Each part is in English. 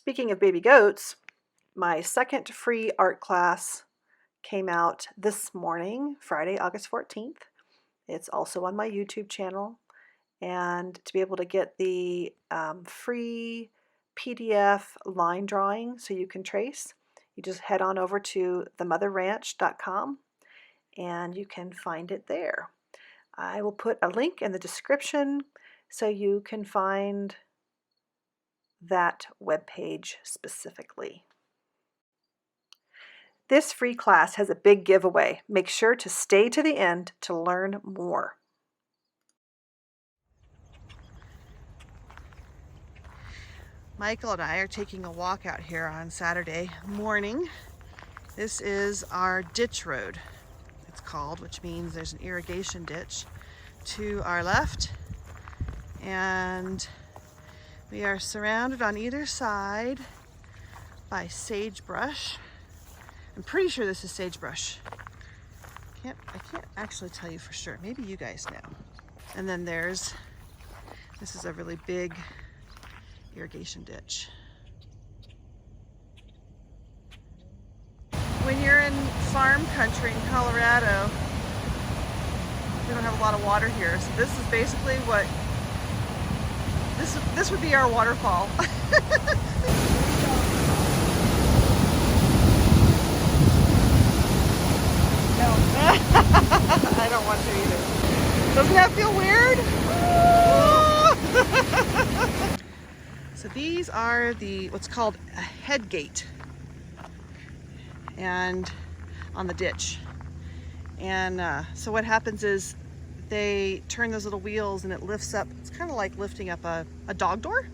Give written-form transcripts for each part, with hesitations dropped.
Speaking of baby goats, my second free art class came out this morning, Friday, August 14th. It's also on my YouTube channel. And to be able to get the free PDF line drawing so you can trace, you just head on over to themotherranch.com and you can find it there. I will put a link in the description so you can find that webpage specifically. This free class has a big giveaway. Make sure to stay to the end to learn more. Michael and I are taking a walk out here on Saturday morning. This is our ditch road, it's called, which means there's an irrigation ditch to our left, and we are surrounded on either side by sagebrush. I'm pretty sure this is sagebrush. I can't actually tell you for sure. Maybe you guys know. And then this is a really big irrigation ditch. When you're in farm country in Colorado, we don't have a lot of water here. So this is basically what, this would be our waterfall. I don't want to either. Doesn't that feel weird? So these are what's called a head gate, and on the ditch. And so what happens is they turn those little wheels and it lifts up. It's kind of like lifting up a dog door.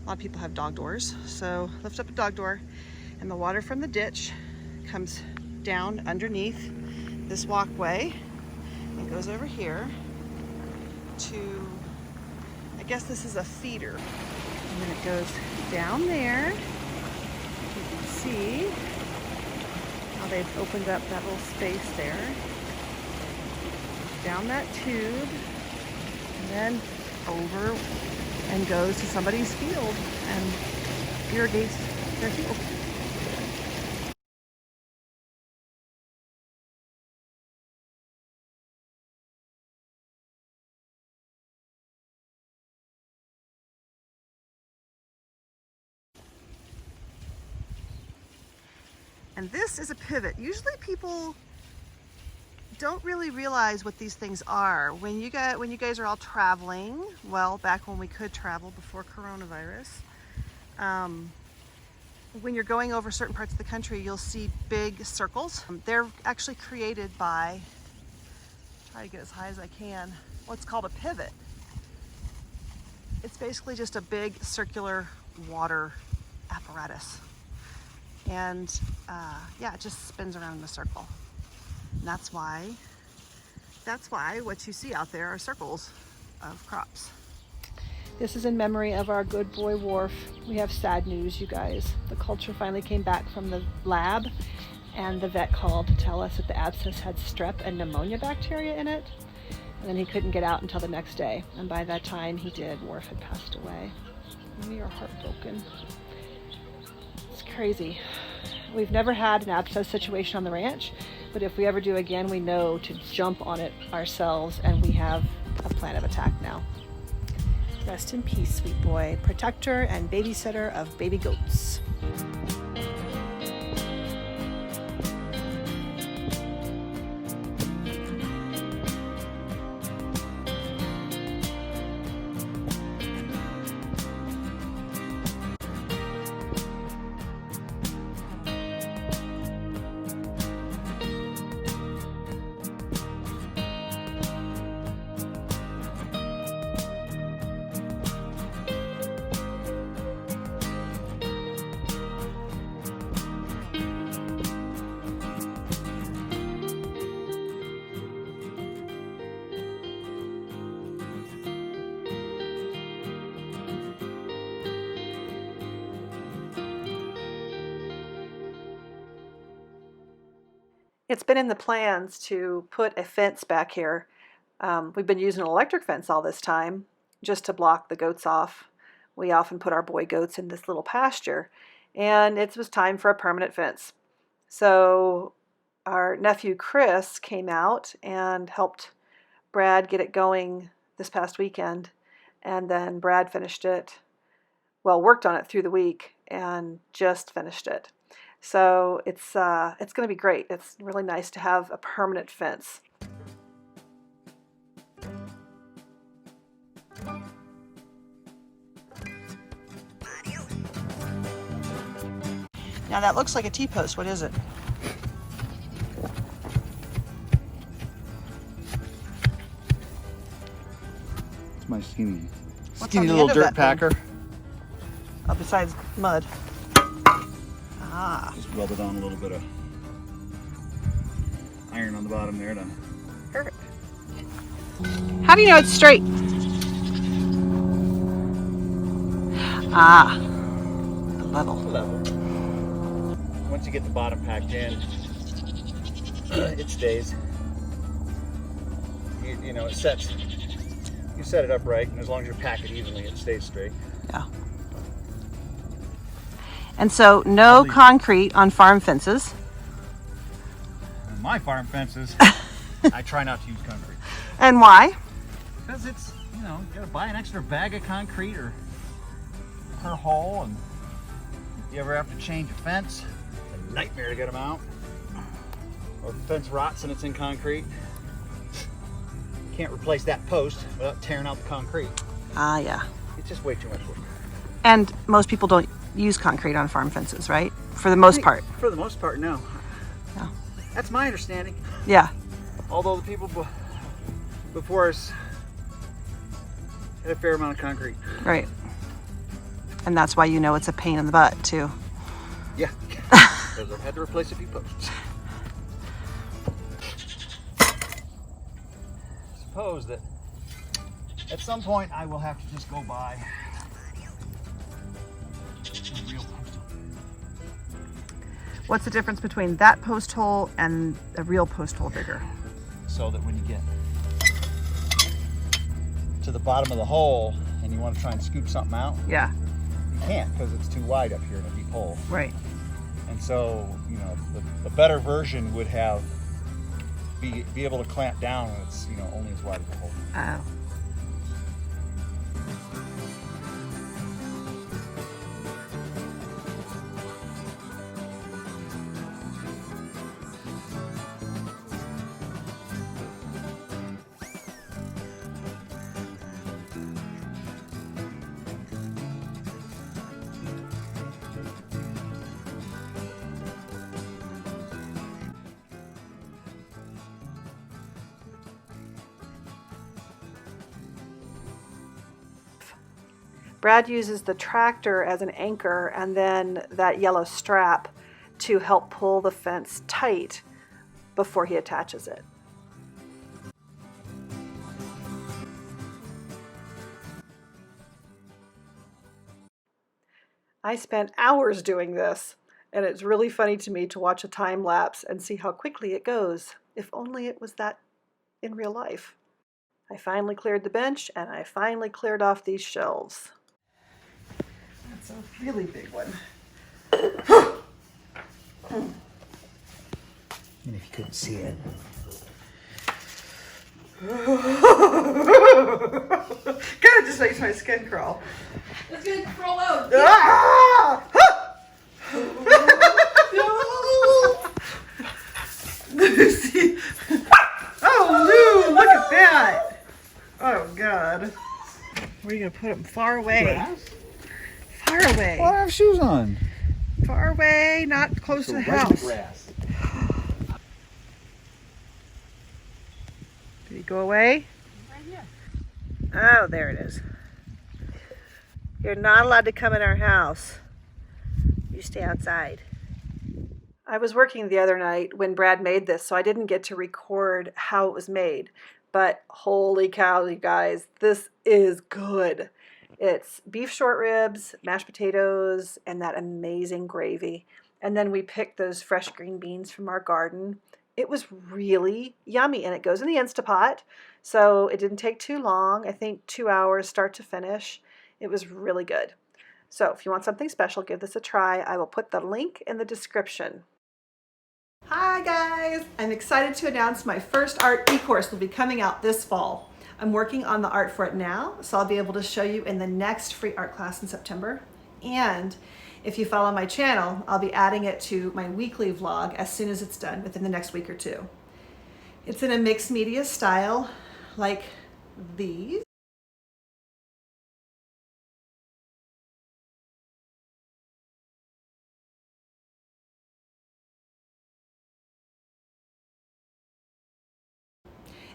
A lot of people have dog doors. So lift up a dog door, and the water from the ditch comes down underneath this walkway and goes over here to, I guess this is a feeder, and then it goes down there. You can see how they've opened up that little space there, down that tube, and then over and goes to somebody's field and irrigates their field. And this is a pivot. Usually people don't really realize what these things are. When you guys are all traveling, well, back when we could travel before coronavirus, when you're going over certain parts of the country, you'll see big circles. They're actually created by, try to get as high as I can, what's called a pivot. It's basically just a big circular water apparatus. And yeah, it just spins around in a circle. And that's why what you see out there are circles of crops. This is in memory of our good boy Wharf. We have sad news, you guys. The culture finally came back from the lab, and the vet called to tell us that the abscess had strep and pneumonia bacteria in it. And then he couldn't get out until the next day. And by that time he did, Wharf had passed away. And we are heartbroken. It's crazy. We've never had an abscess situation on the ranch, but if we ever do again, we know to jump on it ourselves, and we have a plan of attack now. Rest in peace, sweet boy, protector and babysitter of baby goats. It's been in the plans to put a fence back here. We've been using an electric fence all this time just to block the goats off we often put our boy goats in this little pasture, and it was time for a permanent fence. So our nephew Chris came out and helped Brad get it going this past weekend, and then Brad finished it, well, worked on it through the week and just finished it. So it's going to be great. It's really nice to have a permanent fence. Now that looks like a T-post. What is it? It's my skinny on the little end of dirt that packer. Oh, besides mud. Ah. Just welded on a little bit of iron on the bottom there to... Perfect. How do you know it's straight? Ah, level. Once you get the bottom packed in, it stays. You know, it sets. You set it up right, and as long as you pack it evenly, it stays straight. Yeah. And so, no concrete on farm fences. On my farm fences, I try not to use concrete. And why? Because it's, you know, you gotta buy an extra bag of concrete or per hole, and if you ever have to change a fence, it's a nightmare to get them out. Or if the fence rots and it's in concrete, you can't replace that post without tearing out the concrete. Ah, yeah. It's just way too much work. And most people don't use concrete on farm fences, right? For the most part. For the most part, no. No. That's my understanding. Yeah. Although the people before us had a fair amount of concrete. Right. And that's why you know it's a pain in the butt, too. Yeah. Because I've had to replace a few posts. I suppose that at some point I will have to just go buy a real post hole. What's the difference between that post hole and a real post hole digger? So that when you get to the bottom of the hole and you want to try and scoop something out, Yeah. you can't because it's too wide up here in a deep hole. Right. And so, you know, the better version would have be able to clamp down when it's, you know, only as wide as the hole. Oh. Brad uses the tractor as an anchor and then that yellow strap to help pull the fence tight before he attaches it. I spent hours doing this, and it's really funny to me to watch a time lapse and see how quickly it goes. If only it was that in real life. I finally cleared the bench, and I finally cleared off these shelves. That's a really big one. And if you couldn't see it. Kind of just makes my skin crawl. It's gonna crawl out. Ah! Lucy. Oh, Lou, look at that. Oh, God. Where are you going to put him? Far away. Grass? Far away. Well, I have shoes on. Far away, not close to the house. Grass. Did he go away? Right here. Oh, there it is. You're not allowed to come in our house. You stay outside. I was working the other night when Brad made this, so I didn't get to record how it was made. But holy cow, you guys, this is good. It's beef short ribs, mashed potatoes, and that amazing gravy. And then we picked those fresh green beans from our garden. It was really yummy, and it goes in the Instapot, so it didn't take too long. I think 2 hours start to finish. It was really good. So if you want something special, give this a try. I will put the link in the description. Hi guys! I'm excited to announce my first art e-course will be coming out this fall. I'm working on the art for it now, so I'll be able to show you in the next free art class in September. And if you follow my channel, I'll be adding it to my weekly vlog as soon as it's done, within the next week or two. It's in a mixed media style, like these.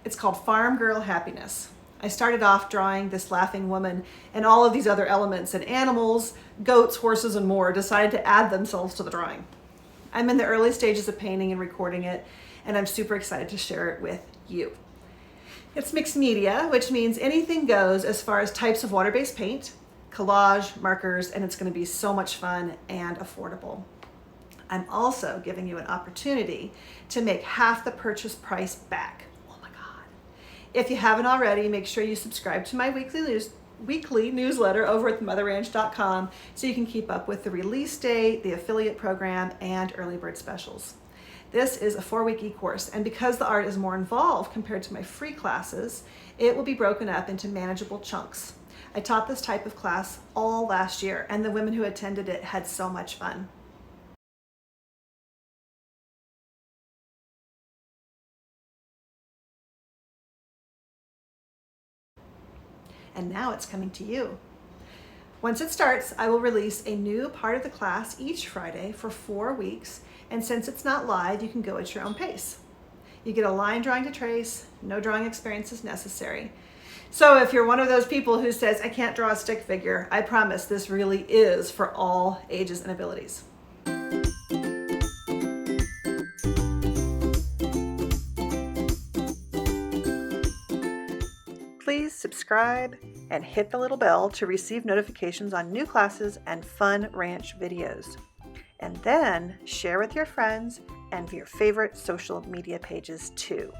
It's called Farm Girl Happiness. I started off drawing this laughing woman, and all of these other elements and animals, goats, horses, and more decided to add themselves to the drawing. I'm in the early stages of painting and recording it, and I'm super excited to share it with you. It's mixed media, which means anything goes as far as types of water-based paint, collage, markers, and it's going to be so much fun and affordable. I'm also giving you an opportunity to make half the purchase price back. If you haven't already, make sure you subscribe to my weekly newsletter over at themotherranch.com so you can keep up with the release date, the affiliate program, and early bird specials. This is a 4-week e-course, and because the art is more involved compared to my free classes, it will be broken up into manageable chunks. I taught this type of class all last year, and the women who attended it had so much fun. And now it's coming to you. Once it starts, I will release a new part of the class each Friday for 4 weeks, and since it's not live, you can go at your own pace. You get a line drawing to trace, no drawing experience is necessary. So if you're one of those people who says, I can't draw a stick figure, I promise this really is for all ages and abilities. Please subscribe and hit the little bell to receive notifications on new classes and fun ranch videos. And then share with your friends and your favorite social media pages too.